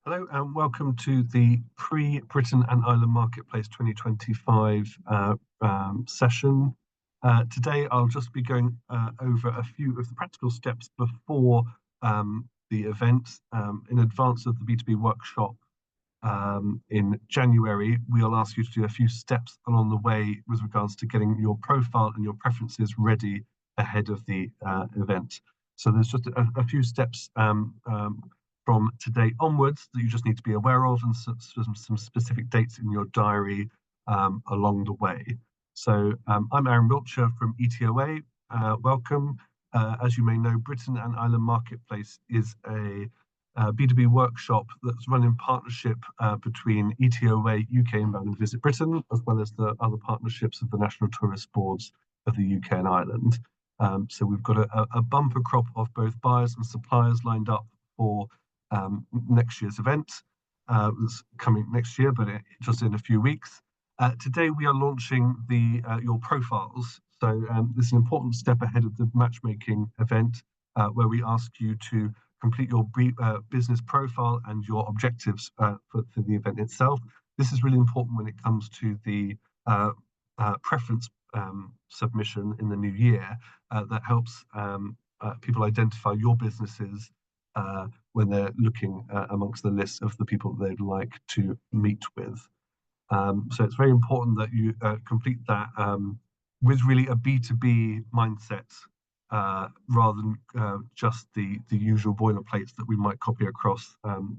Hello and welcome to the Pre-Britain and Ireland Marketplace 2025 session. Today I'll just be going over a few of the practical steps before the event. In advance of the B2B workshop in January, we'll ask you to do a few steps along the way with regards to getting your profile and your preferences ready ahead of the event. So there's just a few steps from today onwards that you just need to be aware of, and some specific dates in your diary along the way. So I'm Aaron Wiltshire from ETOA. Welcome. As you may know, Britain and Ireland Marketplace is a B2B workshop that's run in partnership between ETOA, UK Inbound and Visit Britain, as well as the other partnerships of the National Tourist Boards of the UK and Ireland. So we've got a bumper crop of both buyers and suppliers lined up for next year's event. That's coming next year, but just in a few weeks. Today we are launching your profiles. So this is an important step ahead of the matchmaking event, where we ask you to complete your business profile and your objectives for the event itself. This is really important when it comes to the preference submission in the new year. That helps people identify your businesses when they're looking amongst the list of the people that they'd like to meet with. So it's very important that you complete that with really a B2B mindset, rather than just the usual boilerplates that we might copy across. As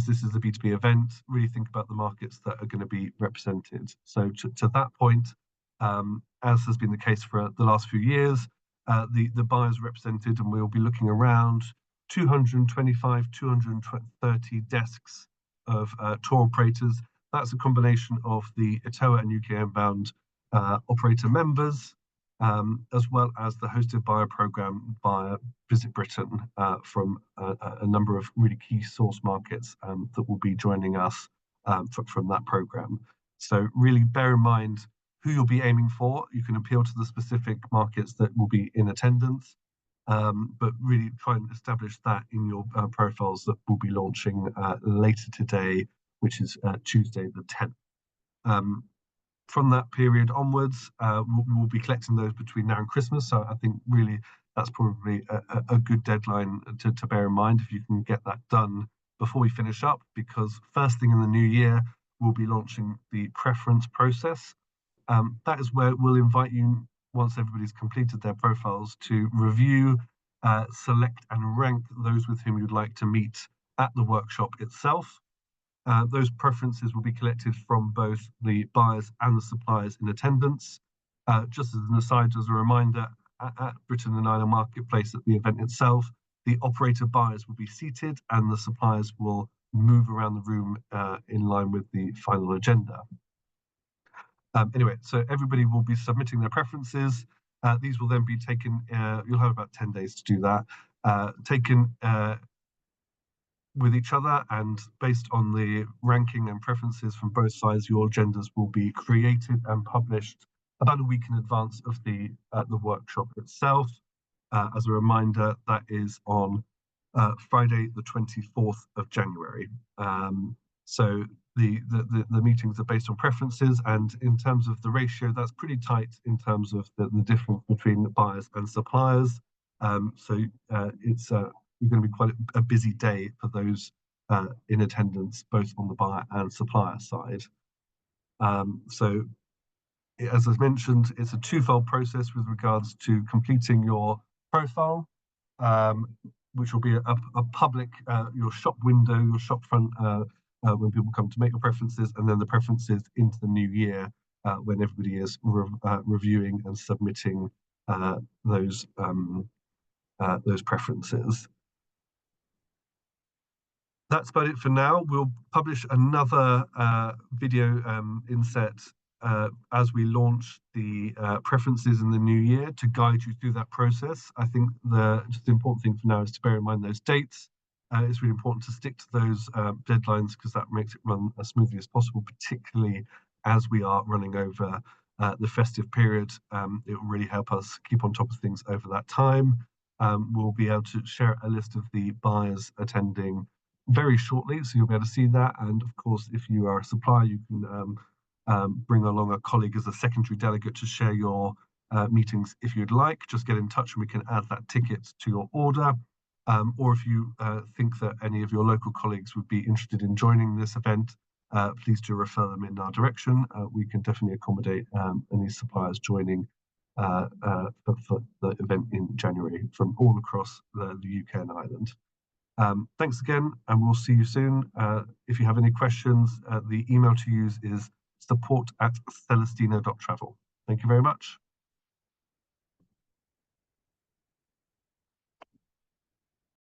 this is a B2B event, really think about the markets that are going to be represented. So to that point, as has been the case for the last few years, the buyers represented, and we'll be looking around 225, 230 desks of tour operators. That's a combination of the ETOA and UK Inbound operator members, as well as the hosted buyer program via Visit Britain from a number of really key source markets that will be joining us from that program. So really bear in mind who you'll be aiming for. You can appeal to the specific markets that will be in attendance, but really try and establish that in your profiles that will be launching later today, which is Tuesday the 10th. From that period onwards, we'll be collecting those between now and Christmas. So I think really that's probably a good deadline to bear in mind if you can get that done before we finish up, because first thing in the new year, we'll be launching the preference process. That is where we'll invite you, once everybody's completed their profiles, to review, select and rank those with whom you'd like to meet at the workshop itself. Those preferences will be collected from both the buyers and the suppliers in attendance. Just as an aside, as a reminder, at Britain and Ireland Marketplace at the event itself, the operator buyers will be seated and the suppliers will move around the room in line with the final agenda. Anyway, so everybody will be submitting their preferences. These will then be taken, you'll have about 10 days to do that, taken with each other, and based on the ranking and preferences from both sides, your agendas will be created and published about a week in advance of the workshop itself. As a reminder, that is on Friday, the 24th of January. So the meetings are based on preferences, and in terms of the ratio, that's pretty tight in terms of the difference between buyers and suppliers. So it's going to be quite a busy day for those in attendance, both on the buyer and supplier side. So as I mentioned, it's a twofold process with regards to completing your profile, which will be a public, your shop window, your shop front, when people come to make your preferences, and then the preferences into the new year when everybody is reviewing and submitting those preferences. That's about it for now. We'll publish another video inset as we launch the preferences in the new year to guide you through that process. I think just the important thing for now is to bear in mind those dates. It's really important to stick to those deadlines, because that makes it run as smoothly as possible, particularly as we are running over the festive period. It will really help us keep on top of things over that time. We'll be able to share a list of the buyers attending very shortly, so you'll be able to see that. And of course, if you are a supplier, you can bring along a colleague as a secondary delegate to share your meetings if you'd like. Just get in touch and we can add that ticket to your order. Or if you think that any of your local colleagues would be interested in joining this event, please do refer them in our direction. We can definitely accommodate any suppliers joining for the event in January from all across the UK and Ireland. Thanks again, and we'll see you soon. If you have any questions, the email to use is support@celestina.travel. Thank you very much.